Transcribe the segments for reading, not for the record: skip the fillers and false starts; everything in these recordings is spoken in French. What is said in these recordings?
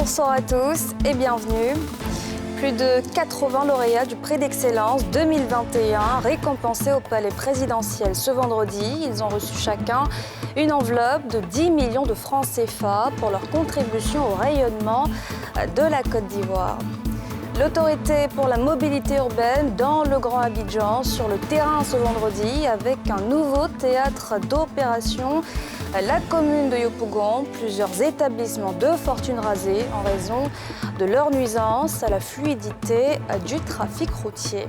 Bonsoir à tous et bienvenue. Plus de 80 lauréats du prix d'excellence 2021 récompensés au Palais présidentiel ce vendredi. Ils ont reçu chacun une enveloppe de 10 millions de francs CFA pour leur contribution au rayonnement de la Côte d'Ivoire. L'autorité pour la mobilité urbaine dans le Grand Abidjan sur le terrain ce vendredi avec un nouveau théâtre d'opération. La commune de Yopougon, plusieurs établissements de fortune rasés en raison de leur nuisance à la fluidité du trafic routier.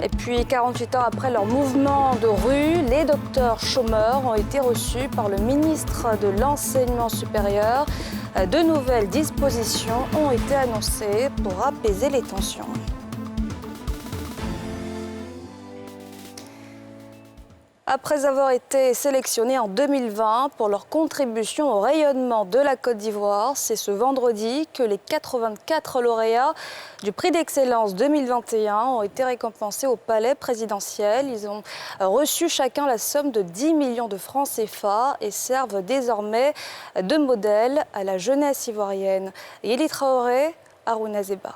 Et puis 48 heures après leur mouvement de rue, les docteurs chômeurs ont été reçus par le ministre de l'Enseignement supérieur. De nouvelles dispositions ont été annoncées pour apaiser les tensions. Après avoir été sélectionnés en 2020 pour leur contribution au rayonnement de la Côte d'Ivoire, c'est ce vendredi que les 84 lauréats du prix d'excellence 2021 ont été récompensés au Palais présidentiel. Ils ont reçu chacun la somme de 10 millions de francs CFA et servent désormais de modèle à la jeunesse ivoirienne. Yéli Traoré, Harouna Zeba.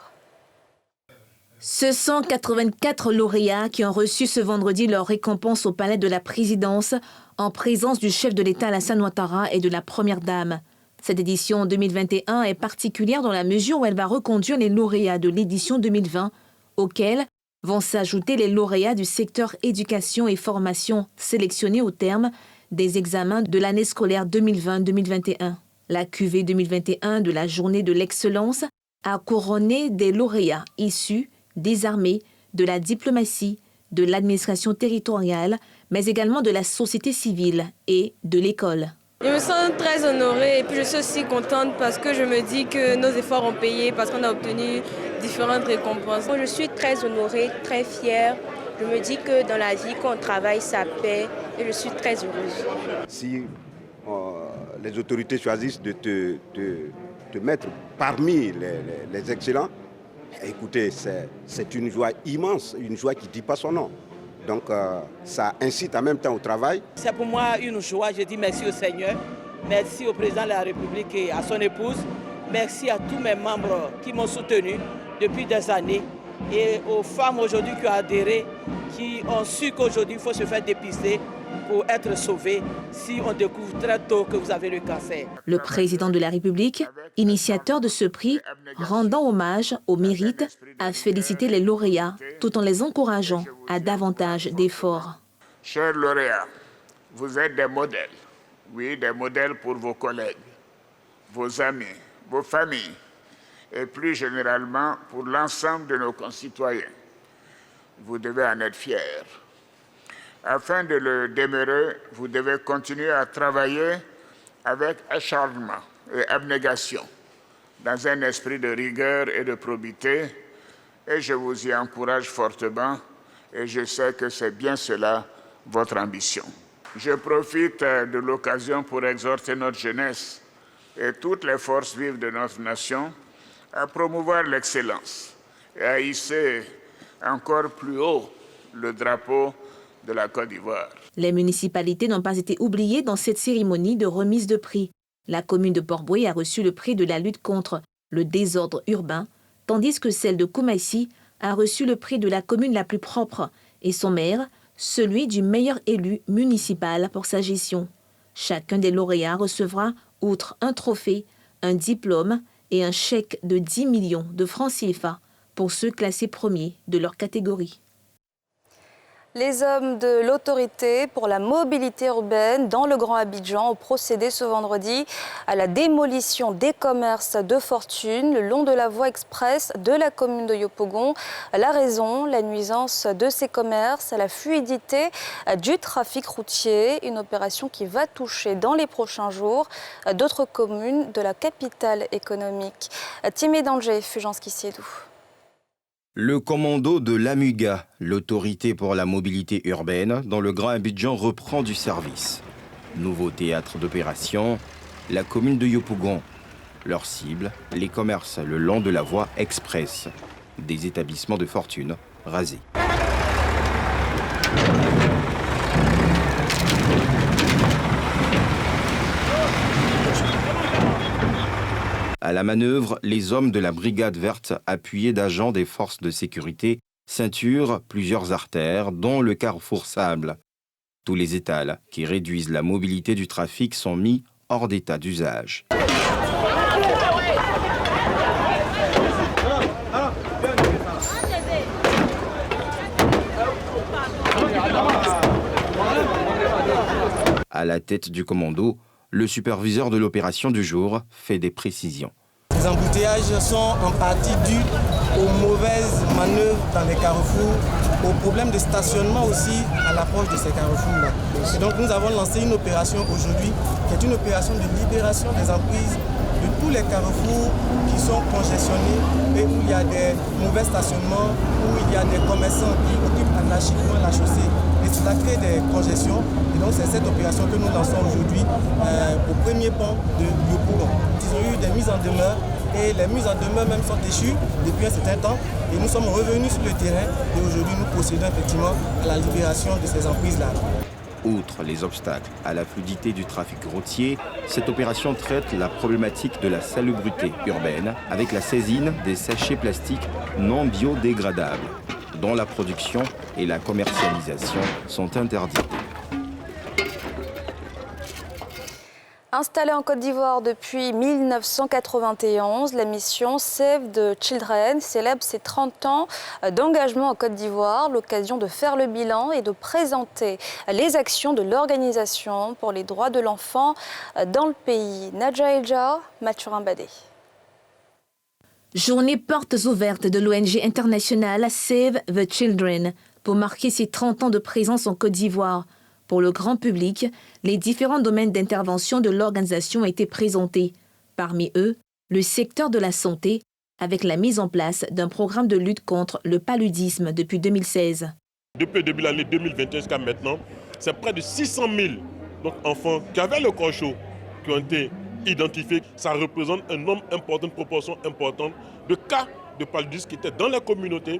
Ce sont 84 lauréats qui ont reçu ce vendredi leur récompense au Palais de la Présidence en présence du chef de l'État Alassane Ouattara et de la Première Dame. Cette édition 2021 est particulière dans la mesure où elle va reconduire les lauréats de l'édition 2020, auxquels vont s'ajouter les lauréats du secteur éducation et formation sélectionnés au terme des examens de l'année scolaire 2020-2021. La cuvée 2021 de la Journée de l'Excellence a couronné des lauréats issus des armées, de la diplomatie, de l'administration territoriale, mais également de la société civile et de l'école. Je me sens très honorée et puis je suis aussi contente parce que je me dis que nos efforts ont payé parce qu'on a obtenu différentes récompenses. Moi, je suis très honorée, très fière. Je me dis que dans la vie, quand on travaille, ça paie et je suis très heureuse. Si les autorités choisissent de te mettre parmi les excellents, écoutez, c'est une joie immense, une joie qui ne dit pas son nom. Donc ça incite en même temps au travail. C'est pour moi une joie, je dis merci au Seigneur, merci au président de la République et à son épouse, merci à tous mes membres qui m'ont soutenu depuis des années et aux femmes aujourd'hui qui ont adhéré, qui ont su qu'aujourd'hui il faut se faire dépister pour être sauvé si on découvre très tôt que vous avez le cancer. Le président de la République, initiateur de ce prix, rendant hommage au mérite, a félicité les lauréats tout en les encourageant à davantage d'efforts. Chers lauréats, vous êtes des modèles. Oui, des modèles pour vos collègues, vos amis, vos familles et plus généralement pour l'ensemble de nos concitoyens. Vous devez en être fiers. Afin de le demeurer, vous devez continuer à travailler avec acharnement et abnégation, dans un esprit de rigueur et de probité, et je vous y encourage fortement, et je sais que c'est bien cela votre ambition. Je profite de l'occasion pour exhorter notre jeunesse et toutes les forces vives de notre nation à promouvoir l'excellence et à hisser encore plus haut le drapeau de la Côte d'Ivoire. Les municipalités n'ont pas été oubliées dans cette cérémonie de remise de prix. La commune de Port-Boué a reçu le prix de la lutte contre le désordre urbain, tandis que celle de Koumaïsi a reçu le prix de la commune la plus propre et son maire, celui du meilleur élu municipal pour sa gestion. Chacun des lauréats recevra, outre un trophée, un diplôme et un chèque de 10 millions de francs CFA pour ceux classés premiers de leur catégorie. Les hommes de l'autorité pour la mobilité urbaine dans le Grand Abidjan ont procédé ce vendredi à la démolition des commerces de fortune le long de la voie express de la commune de Yopougon. La raison, la nuisance de ces commerces à la fluidité du trafic routier, une opération qui va toucher dans les prochains jours d'autres communes de la capitale économique. Timé Danger, Fulgence Kissédou. Le commando de l'AMUGA, l'autorité pour la mobilité urbaine, dans le Grand Abidjan reprend du service. Nouveau théâtre d'opération, la commune de Yopougon. Leur cible, les commerces le long de la voie express, des établissements de fortune rasés. À la manœuvre, les hommes de la brigade verte, appuyés d'agents des forces de sécurité, ceinturent plusieurs artères, dont le carrefour Sable. Tous les étals qui réduisent la mobilité du trafic sont mis hors d'état d'usage. À la tête du commando, le superviseur de l'opération du jour fait des précisions. Les embouteillages sont en partie dus aux mauvaises manœuvres dans les carrefours, aux problèmes de stationnement aussi à l'approche de ces carrefours-là. Et donc nous avons lancé une opération aujourd'hui qui est une opération de libération des emprises de tous les carrefours qui sont congestionnés et où il y a des mauvais stationnements, où il y a des commerçants qui occupent anarchiquement la chaussée. Et cela crée des congestions. Et donc c'est cette opération que nous lançons aujourd'hui au premier pont de Yopougon. Ils ont eu des mises en demeure et les mises en demeure même sont échues depuis un certain temps. Et nous sommes revenus sur le terrain et aujourd'hui nous procédons effectivement à la libération de ces emprises-là. Outre les obstacles à la fluidité du trafic routier, cette opération traite la problématique de la salubrité urbaine avec la saisine des sachets plastiques non biodégradables, dont la production et la commercialisation sont interdites. Installée en Côte d'Ivoire depuis 1991, la mission Save the Children célèbre ses 30 ans d'engagement en Côte d'Ivoire, l'occasion de faire le bilan et de présenter les actions de l'Organisation pour les droits de l'enfant dans le pays. Nadja Elja, Mathurin Badé. Journée portes ouvertes de l'ONG internationale Save the Children pour marquer ses 30 ans de présence en Côte d'Ivoire. Pour le grand public, les différents domaines d'intervention de l'organisation ont été présentés. Parmi eux, le secteur de la santé, avec la mise en place d'un programme de lutte contre le paludisme depuis 2016. Depuis le début de l'année 2021 jusqu'à maintenant, c'est près de 600 000 enfants qui avaient le corps chaud qui ont été identifiés. Ça représente un nombre important, une proportion importante de cas de paludisme qui étaient dans la communauté.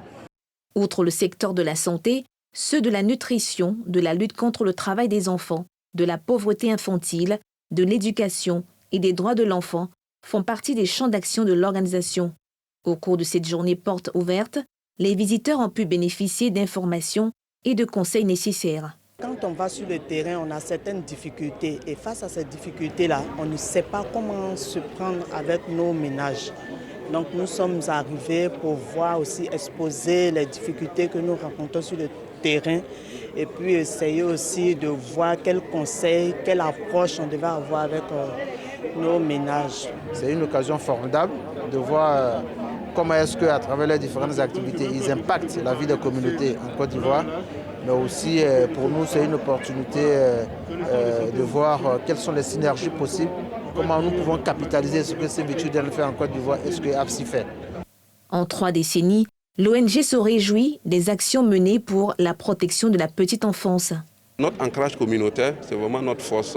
Outre le secteur de la santé, ceux de la nutrition, de la lutte contre le travail des enfants, de la pauvreté infantile, de l'éducation et des droits de l'enfant font partie des champs d'action de l'organisation. Au cours de cette journée porte ouverte, les visiteurs ont pu bénéficier d'informations et de conseils nécessaires. Quand on va sur le terrain, on a certaines difficultés et face à ces difficultés-là, on ne sait pas comment se prendre avec nos ménages. Donc nous sommes arrivés pour voir aussi exposer les difficultés que nous rencontrons sur le terrain et puis essayer aussi de voir quels conseils, quelle approche on devait avoir avec nos ménages. C'est une occasion formidable de voir comment est-ce qu'à travers les différentes activités, ils impactent la vie des communautés en Côte d'Ivoire. Mais aussi pour nous, c'est une opportunité de voir quelles sont les synergies possibles, comment nous pouvons capitaliser ce que Save the Children fait en Côte d'Ivoire et ce que APSI fait. En 3 décennies, l'ONG se réjouit des actions menées pour la protection de la petite enfance. Notre ancrage communautaire, c'est vraiment notre force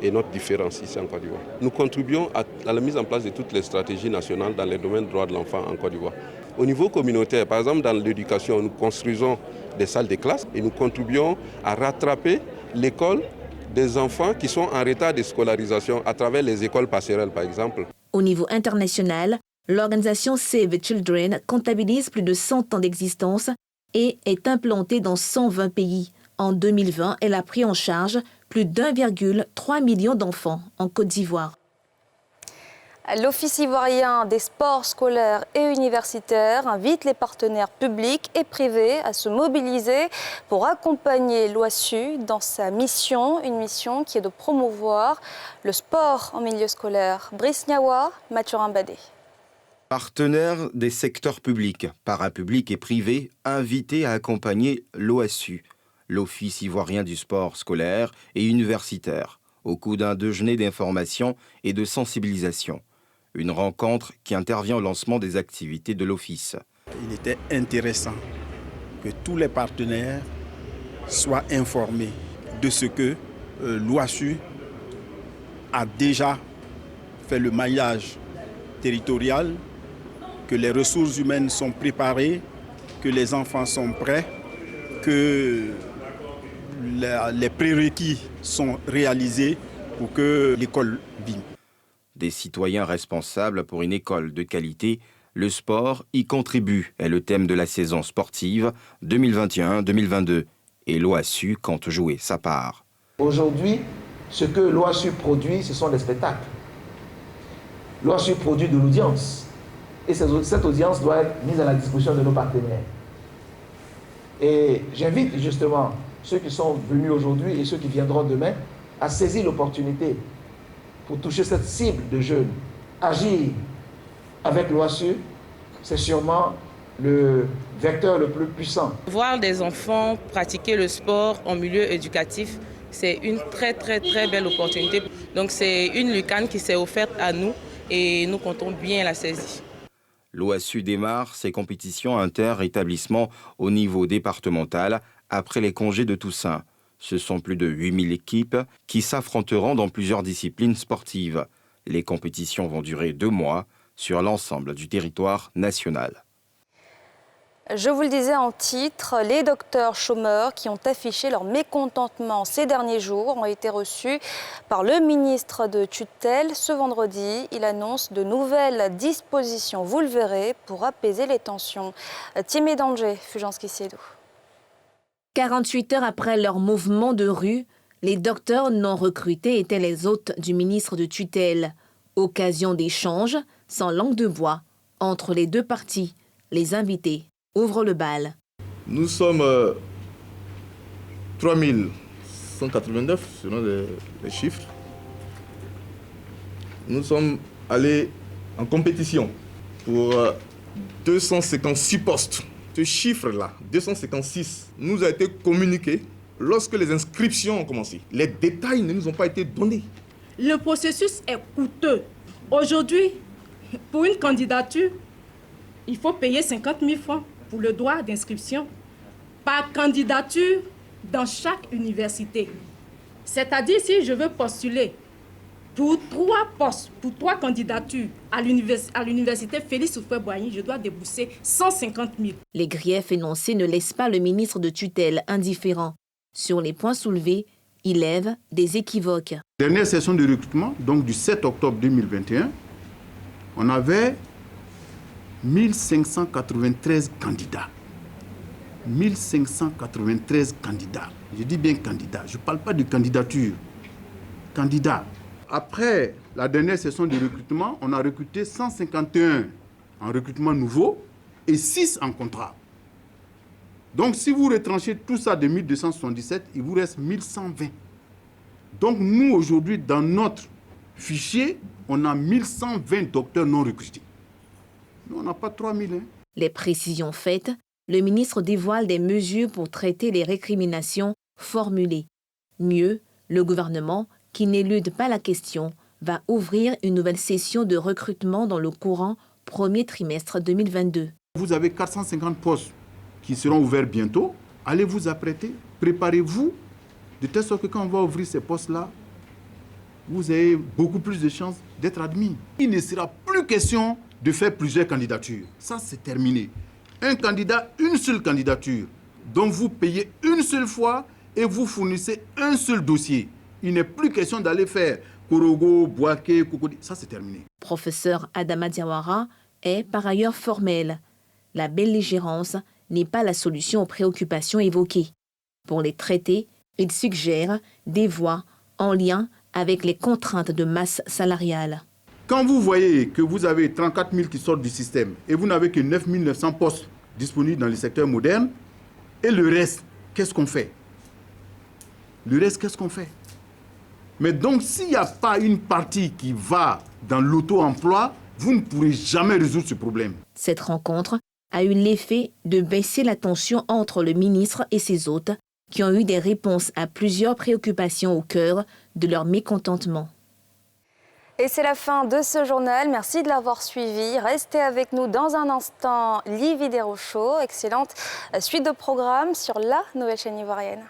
et notre différence ici en Côte d'Ivoire. Nous contribuons à la mise en place de toutes les stratégies nationales dans les domaines des droits de l'enfant en Côte d'Ivoire. Au niveau communautaire, par exemple dans l'éducation, nous construisons des salles de classe et nous contribuons à rattraper l'école des enfants qui sont en retard de scolarisation à travers les écoles passerelles par exemple. Au niveau international, l'organisation Save the Children comptabilise plus de 100 ans d'existence et est implantée dans 120 pays. En 2020, elle a pris en charge plus d'1,3 million d'enfants en Côte d'Ivoire. L'Office ivoirien des sports scolaires et universitaires invite les partenaires publics et privés à se mobiliser pour accompagner l'OASU dans sa mission, une mission qui est de promouvoir le sport en milieu scolaire. Brice Niawa, Mathurin Badé. Partenaires des secteurs publics, parapublics et privés invités à accompagner l'OASU, l'Office ivoirien du sport scolaire et universitaire, au cours d'un déjeuner d'information et de sensibilisation. Une rencontre qui intervient au lancement des activités de l'Office. Il était intéressant que tous les partenaires soient informés de ce que l'OASU a déjà fait le maillage territorial, que les ressources humaines sont préparées, que les enfants sont prêts, que les prérequis sont réalisés pour que l'école vive. des citoyens responsables pour une école de qualité. Le sport y contribue, est le thème de la saison sportive 2021-2022. Et l'OASU compte jouer sa part. Aujourd'hui, ce que l'OASU produit, ce sont des spectacles. L'OASU produit de l'audience. Et cette audience doit être mise à la disposition de nos partenaires. Et j'invite justement ceux qui sont venus aujourd'hui et ceux qui viendront demain à saisir l'opportunité pour toucher cette cible de jeunes. Agir avec l'OASU, c'est sûrement le vecteur le plus puissant. Voir des enfants pratiquer le sport en milieu éducatif, c'est une très belle opportunité. Donc c'est une lucane qui s'est offerte à nous et nous comptons bien la saisir. L'OASU démarre ses compétitions inter-établissements au niveau départemental après les congés de Toussaint. Ce sont plus de 8000 équipes qui s'affronteront dans plusieurs disciplines sportives. Les compétitions vont durer 2 mois sur l'ensemble du territoire national. Je vous le disais en titre, les docteurs chômeurs qui ont affiché leur mécontentement ces derniers jours ont été reçus par le ministre de tutelle. Ce vendredi, il annonce de nouvelles dispositions, vous le verrez, pour apaiser les tensions. Tiémé Danger, Fulgence Kissédou. 48 heures après leur mouvement de rue, les docteurs non recrutés étaient les hôtes du ministre de tutelle. Occasion d'échange, sans langue de bois, entre les deux parties. Les invités ouvrent le bal. Nous sommes 3189 selon les chiffres. Nous sommes allés en compétition pour 256 postes. Ce chiffre-là, 256, nous a été communiqué lorsque les inscriptions ont commencé. Les détails ne nous ont pas été donnés. Le processus est coûteux. Aujourd'hui, pour une candidature, il faut payer 50 000 francs pour le droit d'inscription par candidature dans chaque université. C'est-à-dire, si je veux postuler pour 3 postes, pour 3 candidatures à l'université Félix Houphouët-Boigny, je dois débourser 150 000. Les griefs énoncés ne laissent pas le ministre de tutelle indifférent. Sur les points soulevés, il lève des équivoques. Dernière session de recrutement, donc du 7 octobre 2021, on avait 1593 candidats. 1593 candidats. Je dis bien candidats, je ne parle pas de candidature. Candidats. Après la dernière session de recrutement, on a recruté 151 en recrutement nouveau et 6 en contrat. Donc si vous retranchez tout ça de 1277, il vous reste 1120. Donc nous aujourd'hui, dans notre fichier, on a 1120 docteurs non recrutés. Nous, on n'a pas 3000. Les précisions faites, le ministre dévoile des mesures pour traiter les récriminations formulées. Mieux, le gouvernement, qui n'élude pas la question, va ouvrir une nouvelle session de recrutement dans le courant premier trimestre 2022. Vous avez 450 postes qui seront ouverts bientôt. Allez vous apprêter, préparez-vous, de telle sorte que quand on va ouvrir ces postes-là, vous avez beaucoup plus de chances d'être admis. Il ne sera plus question de faire plusieurs candidatures. Ça, c'est terminé. Un candidat, une seule candidature, dont vous payez une seule fois et vous fournissez un seul dossier. Il n'est plus question d'aller faire Korogo, Bouaké, Kokodi. Ça, c'est terminé. Professeur Adama Diawara est par ailleurs formel. La belligérance n'est pas la solution aux préoccupations évoquées. Pour les traiter, il suggère des voies en lien avec les contraintes de masse salariale. Quand vous voyez que vous avez 34 000 qui sortent du système et vous n'avez que 9 900 postes disponibles dans les secteurs modernes, et le reste, qu'est-ce qu'on fait? Le reste, qu'est-ce qu'on fait? Mais donc, s'il n'y a pas une partie qui va dans l'auto-emploi, vous ne pourrez jamais résoudre ce problème. Cette rencontre a eu l'effet de baisser la tension entre le ministre et ses hôtes, qui ont eu des réponses à plusieurs préoccupations au cœur de leur mécontentement. Et c'est la fin de ce journal. Merci de l'avoir suivi. Restez avec nous dans un instant. Livy Desrochaux, excellente suite de programmes sur la nouvelle chaîne ivoirienne.